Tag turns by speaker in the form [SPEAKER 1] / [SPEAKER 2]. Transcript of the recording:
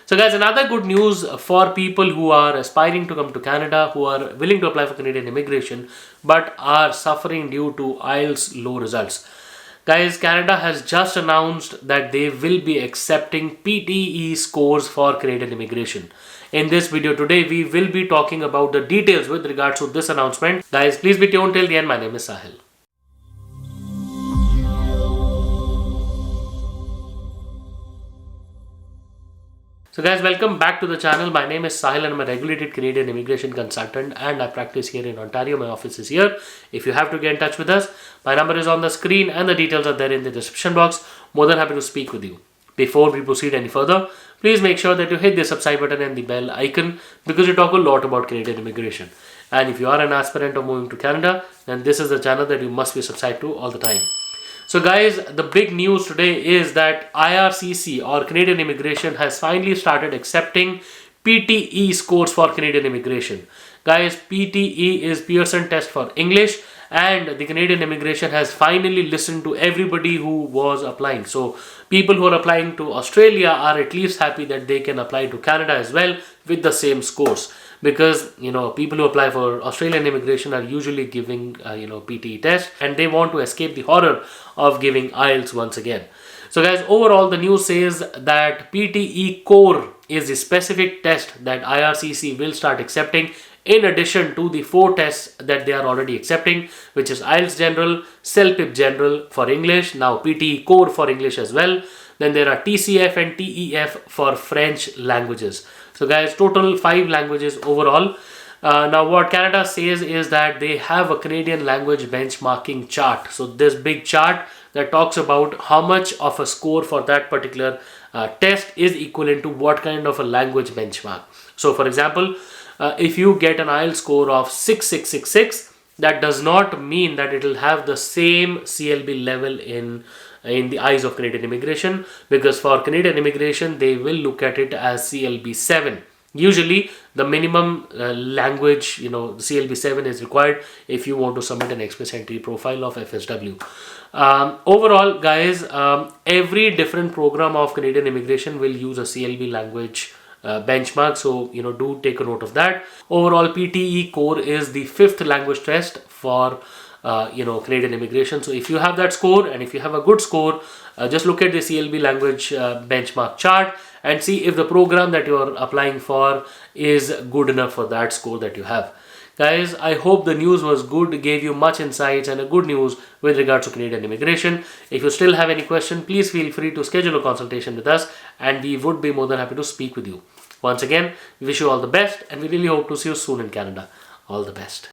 [SPEAKER 1] So guys, another good news for people who are aspiring to come to Canada, who are willing to apply for Canadian immigration, but are suffering due to IELTS low results. Guys, Canada has just announced that they will be accepting PTE scores for Canadian immigration. In this video today, we will be talking about the details with regards to this announcement. Guys, please be tuned till the end. My name is Sahil. So guys, welcome back to the channel. My name is Sahil and I'm a regulated Canadian immigration consultant and I practice here in Ontario. My office is here. If you have to get in touch with us, my number is on the screen and the details are there in the description box. More than happy to speak with you. Before we proceed any further, please make sure that you hit the subscribe button and the bell icon because we talk a lot about Canadian immigration. And if you are an aspirant of moving to Canada, then this is the channel that you must be subscribed to all the time. So guys, the big news today is that IRCC or Canadian Immigration has finally started accepting PTE scores for Canadian immigration. Guys, PTE is Pearson test for English, and the Canadian Immigration has finally listened to everybody who was applying. So people who are applying to Australia are at least happy that they can apply to Canada as well with the same scores. Because people who apply for Australian immigration are usually giving PTE test and they want to escape the horror of giving IELTS once again. So guys, overall the news says that PTE core is the specific test that IRCC will start accepting in addition to the 4 tests that they are already accepting, which is IELTS General, CELPIP General for English, now PTE core for English as well. Then there are TCF and TEF for French languages. So guys, total 5 languages overall. Now what Canada says is that they have a Canadian language benchmarking chart. So this big chart that talks about how much of a score for that particular test is equivalent to what kind of a language benchmark. So for example, if you get an IELTS score of 6666, that does not mean that it will have the same CLB level in the eyes of Canadian immigration, because for Canadian immigration they will look at it as CLB 7. Usually the minimum language, CLB 7 is required if you want to submit an express entry profile of FSW. Overall guys, every different program of Canadian immigration will use a CLB language benchmark, so do take a note of that. Overall, PTE core is the 5th language test for Canadian immigration. So if you have that score and if you have a good score, just look at the CLB language benchmark chart and see if the program that you are applying for is good enough for that score that you have. Guys, I hope the news was good, gave you much insights and a good news with regards to Canadian immigration. If you still have any question, please feel free to schedule a consultation with us and we would be more than happy to speak with you. Once again, we wish you all the best and we really hope to see you soon in Canada. All the best.